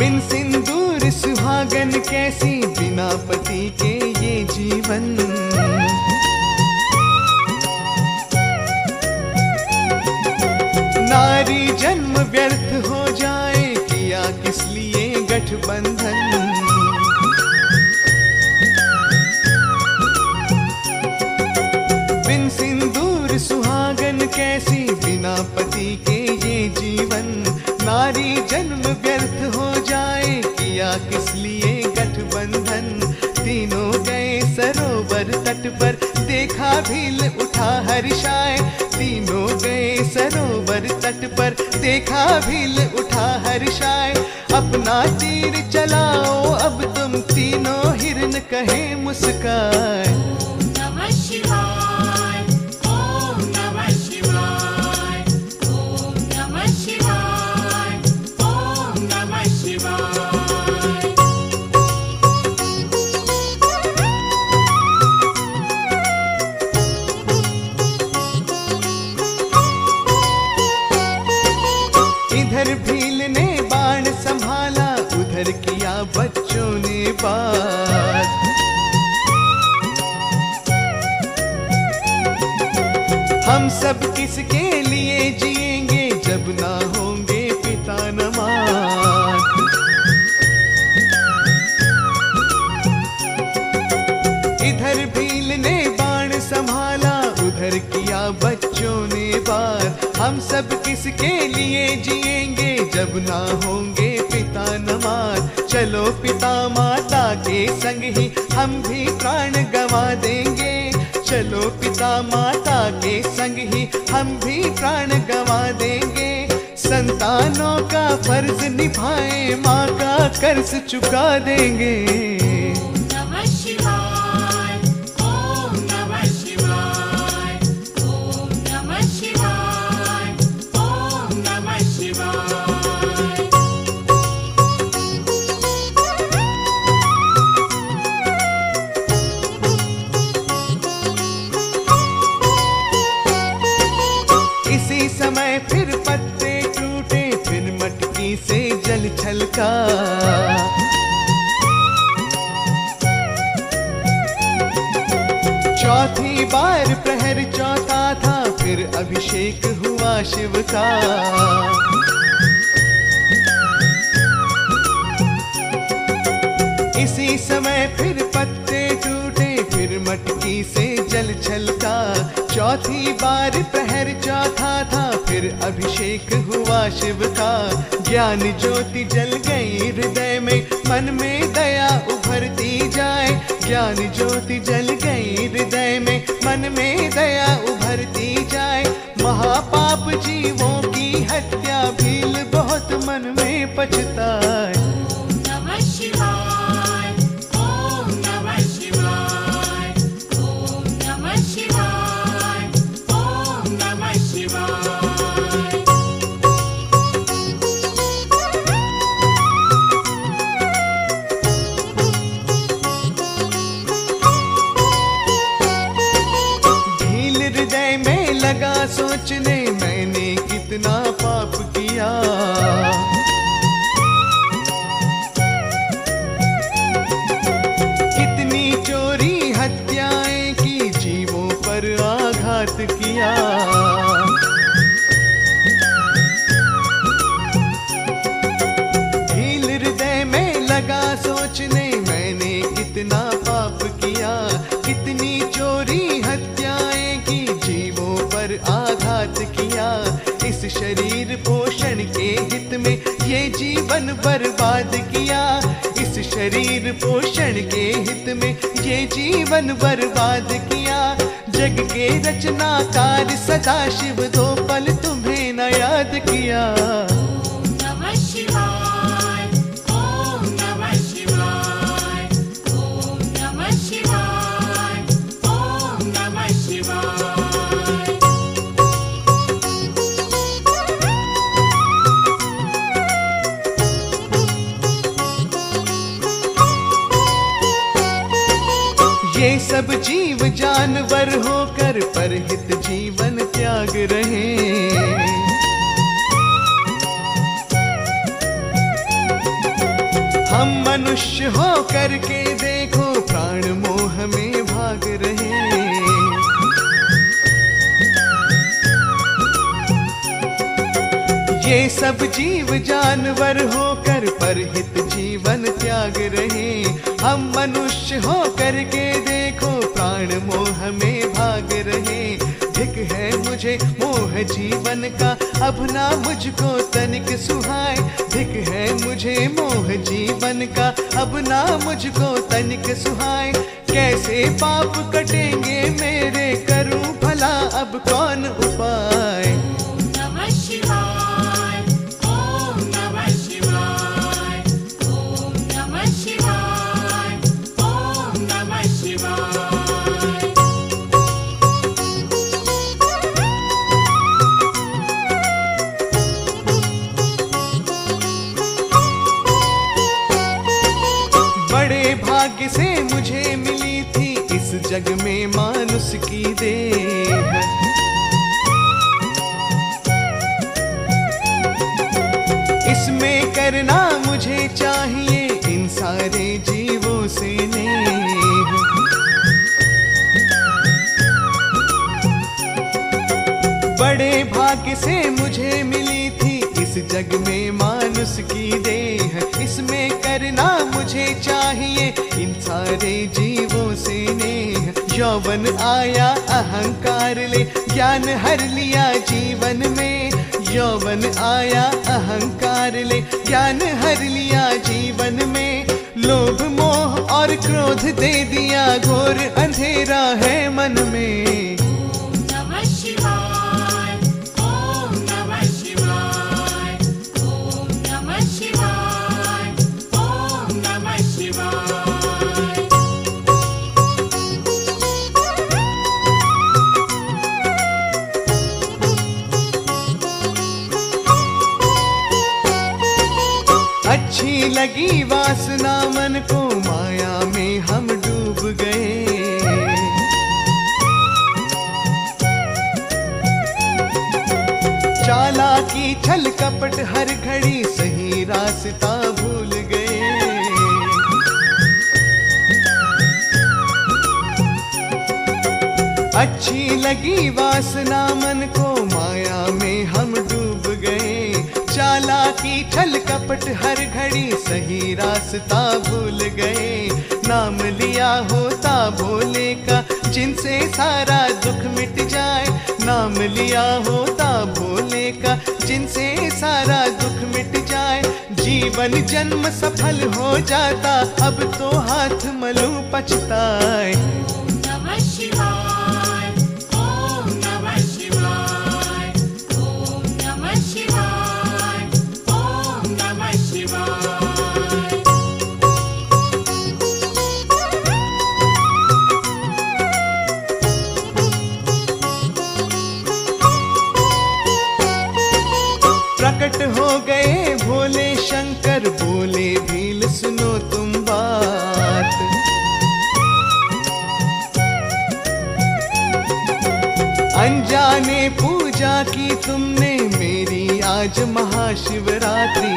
बिन सिंदूर सुहागन कैसी, बिना पति के ये जीवन। नारी जन्म व्यर्थ हो जाए, किया किस लिए गठबंधन। बिन सिंदूर सुहागन कैसी, बिना पति के ये जीवन। नारी जन्म व्यर्थ हो जाए, किया किस लिए गठबंधन। तीनों गए सरोवर तट पर, देखा भील उठा हर्षाए। तीनों गए सरोवर तट पर, देखा भील उठा हर्षाए। अपना तीर चलाओ अब तुम तीनों, हिरन कहे मुस्काए। ओम नमः शिवाय, ओम नमः शिवाय, ओम नमः शिवाय, ओम नमः शिवाय। इधर भील ने बाण संभाला, उधर किया बच्चों ने बात। हम सब किसके लिए जिएंगे, जब ना होंगे पिता न माँ। इधर भील ने बाण संभाला, उधर किया बच्चों ने बात। हम सब किसके लिए जिएंगे, जब ना होंगे पिता न मात। चलो पिता माता के संग ही हम भी प्राण गंवा देंगे। चलो पिता माता के संग ही हम भी प्राण गंवा देंगे। संतानों का फर्ज निभाएं, माँ का कर्ज चुका देंगे। ओम नमः शिवाय, ओम नमः शिवाय, ओम नमः शिवाय, ओम नमः शिवाय। इसी समय फिर पत्ते टूटे, फिर मटकी से जल छलका। चौथी बार प्रहर चौथा था, फिर अभिषेक हुआ शिव का। इसी समय फिर पत्ते टूटे, फिर मटकी से जल छलका। चौथी बार प्रहर चौथा था, फिर अभिषेक हुआ शिव का। ज्ञान ज्योति जल गई हृदय में, मन में दया उभरती जाए। ज्ञान ज्योति जल गई हृदय में, मन में दया उभरती जाए। महापाप जीवों की हत्या, भील बहुत मन में पछताए। ओम नमः शिवाय, ओम नमः शिवाय, ओम नमः शिवाय, ओम नमः शिवाय। भील हृदय में लगा सोचने, मैंने कितना पाप किया। कितनी चोरी हत्याएं की, जीवों पर आघात किया। भील हृदय में लगा सोचने, मैंने कितना पाप किया। कितनी चोरी हत्याएं की, जीवों पर आघात किया। इस शरीर पोषण के हित में ये जीवन बर्बाद किया। इस शरीर पोषण के हित में ये जीवन बर्बाद किया। जग के रचनाकार सदाशिव, दो पल तुम्हें न याद किया। ओम नमः शिवाय, ओम नमः शिवाय, ओम नमः शिवाय, ओम नमः शिवाय। ये सब जीव जानवर होकर परहित जीवन त्याग रहे। हम मनुष्य हो करके देखो प्राण मोह में भाग रहे। ये सब जीव जानवर होकर परहित जीवन त्याग रहे। हम मनुष्य हो करके देखो प्राण मोह में भाग रहे। धिक है मुझे मोह जीवन का, अब ना मुझको तनिक सुहाए। धिक है मुझे मोह जीवन का, अब ना मुझको तनिक सुहाए। कैसे पाप कटेंगे मेरे, करूं भला अब कौन उपाय। नमः शिवाय, ओम नमः शिवाय, ओम नमः शिवाय, ओम नमः शिवाय। बड़े भाग्य से मुझे मिली थी इस जग में मानुष की देह। इसमें करना मुझे चाहिए इन सारे जीवों से नेह। बड़े भाग्य से मुझे मिली थी इस जग में मानुष की देह। इसमें करना मुझे चाहिए इन सारे जीवों से नेह। यौवन आया अहंकार ले, ज्ञान हर लिया जीवन में। यौवन आया अहंकार ले, ज्ञान हर लिया जीवन में। लोभ मोह और क्रोध दे दिया, घोर अंधेरा है मन में। ओम नमः शिवाय, ओम नमः शिवाय, ओम नमः शिवाय, ओम नमः शिवाय। अच्छी लगी वासना मन को, माया में हम डूब गए। चालाकी छल कपट हर घड़ी, सही रास्ता भूल गए। अच्छी लगी वासना मन को, माया में हम डूब गए। चालाकी छल कपट हर घड़ी, सही रास्ता भूल गए। नाम लिया होता भोले का, जिनसे सारा दुख मिट जाए। नाम लिया होता भोले का, जिनसे सारा दुख मिट जाए। जीवन जन्म सफल हो जाता, अब तो हाथ मलूं पछताए। ओम नमः शिवाय, ओम नमः शिवाय, ओम नमः शिवाय, ओम नमः शिवाय। प्रकट हो गए भोले शंकर, बोले भील सुनो तुम बात। अनजाने पूजा की तुमने मेरी आज महाशिवरात्रि।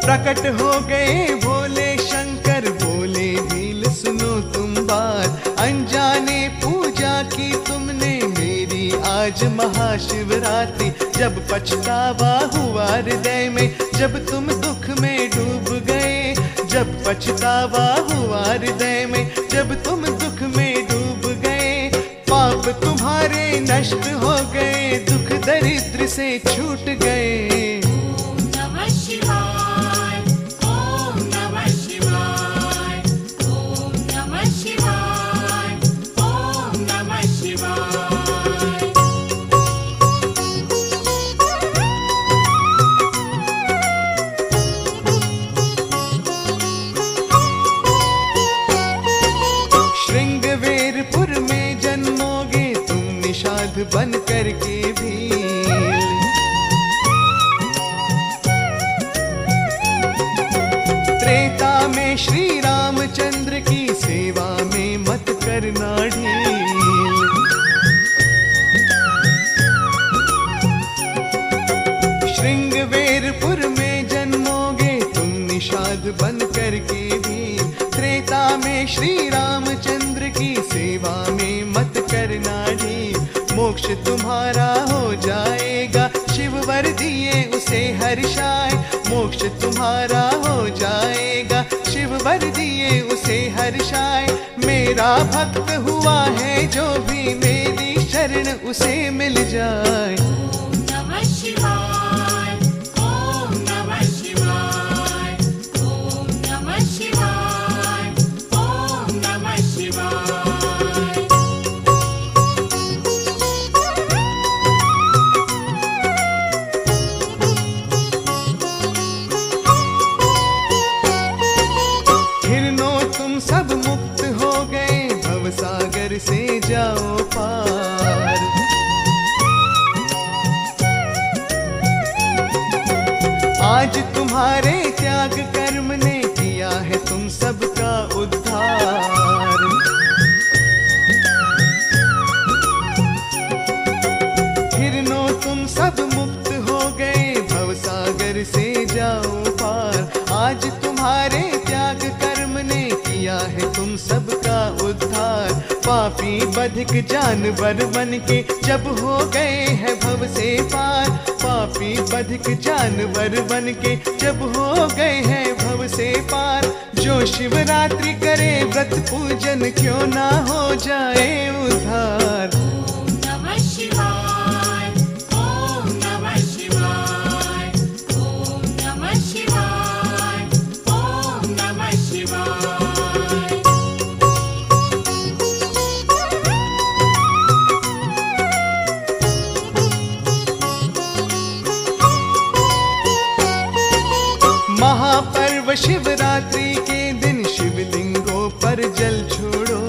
प्रकट हो गए भोले शंकर, बोले भील सुनो तुम बात। अनजाने पूजा की तुमने मेरी आज महाशिवरात्रि। जब पछतावा हुआ हृदय में, जब तुम दुख में डूब गए। जब पछतावा हुआ हृदय में, जब तुम दुख में डूब गए। पाप तुम्हारे नष्ट हो गए, दुख दरिद्र से छूट गए। ओम नमः शिवाय, ओम नमः शिवाय, ओम नमः शिवाय, ओम नमः शिवाय। श्रृंगवेरपुर में जन्मोगे तुम, निषाद बन करके भील। त्रेता में श्री रामचंद्र की सेवा में मत करना ढील। निषाद बन करके वीर, त्रेता में श्री रामचंद्र की सेवा में मत करना ढीर। मोक्ष तुम्हारा हो जाएगा, शिव वर दिए उसे हर्षाए। मोक्ष तुम्हारा हो जाएगा, शिव वर दिए उसे हर्षाए। मेरा भक्त हुआ है जो भी मेरी शरण उसे मिल जाए। ओम नमः शिवाय, ओम नमः शिवाय, ओम नमः शिवाय, ओम नमः शिवाय। हिरनो तुम सब मुक्त हो गए, भवसागर से जाओ पार। आज तुम्हारे त्याग कर्म ने किया है तुम सबका उद्धार। हिरनो तुम सब मुक्त हो गए, भवसागर से जाओ पार। आज तुम्हारे त्याग कर्म ने किया है तुम सबका उद्धार। पापी बधिक जानवर बन के जब हो गए हैं भव से पार। पापी बधिक जानवर बन के जब हो गए हैं भव से पार। जो शिवरात्रि करे व्रत पूजन क्यों ना हो जाए उद्धार। ओम नमः शिवाय, ओम नमः शिवाय, ओम नमः शिवाय, ओम नमः शिवाय। महापर्व शिवरात्रि के दिन शिवलिंगों पर जल छोड़ो।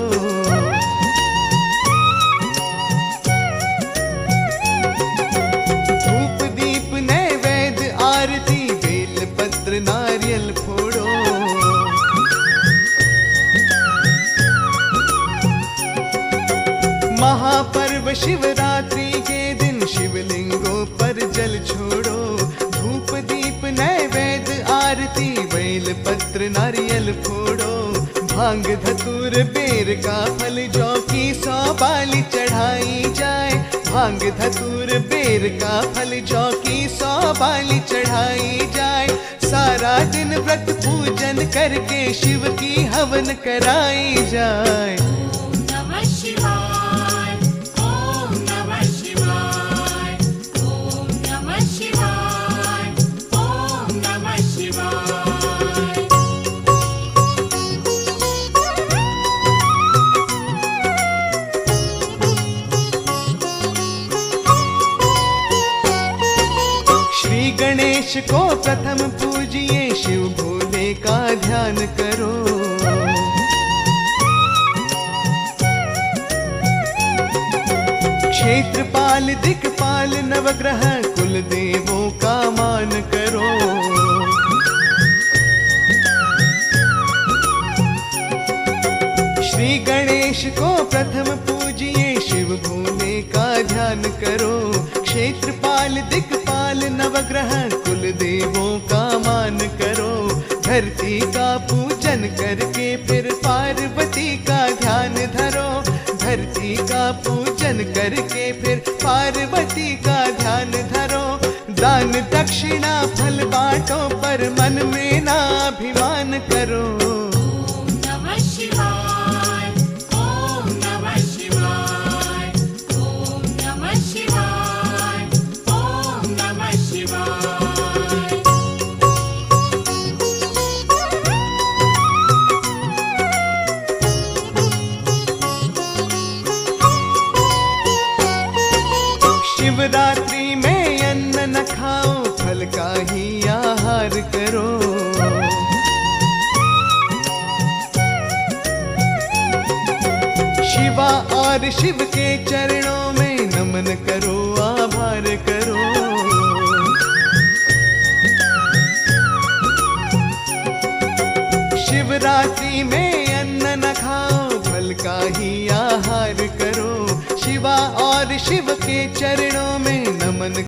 धूप दीप नैवेद्य आरती बेल पत्र नारियल फोड़ो। महापर्व शिवरात्रि के दिन शिवलिंगों पर जल छोड़ो। धूप दीप नैवेद्य आरती बेल पत्र नारियल फोड़ो। भांग धतूर बेर का फल जौ की 100 बाली चढ़ाई जाए। भांग धतूर बेर का फल जौ की 100 बाली चढ़ाई जाए। सारा दिन व्रत पूजन करके शिव की हवन कराई जाए। ओम नमः शिवाय, ओम नमः शिवाय, ओम नमः शिवाय, ओम नमः शिवाय। श्री गणेश को प्रथम पूजिए, शिव भोले का ध्यान करो। क्षेत्रपाल दिक्पाल नवग्रह कुल देवों का मान करो। श्री गणेश को प्रथम पूजिए, शिव भोले का ध्यान करो। क्षेत्रपाल दिक्पाल नवग्रह कुल देवों का मान करो। धरती का पूजन करके फिर पार्वती का ध्यान धरो। धरती का पूजन करके फिर पार्वती का ध्यान धरो। दान दक्षिणा फल बांटो पर मन में ना अभिमान करो। ओम नमः शिवाय, ओम नमः शिवाय, ओम नमः शिवाय, ओम नमः शिवाय। शिवरात्रि में अन्न न खाओ, फल का ही आहार करो। शिवा और शिव के चरणों में नमन करो, आभार करो। शिवरात्रि में अन्न न खाओ, फल का ही आहार करो। शिवा और शिव के चरणों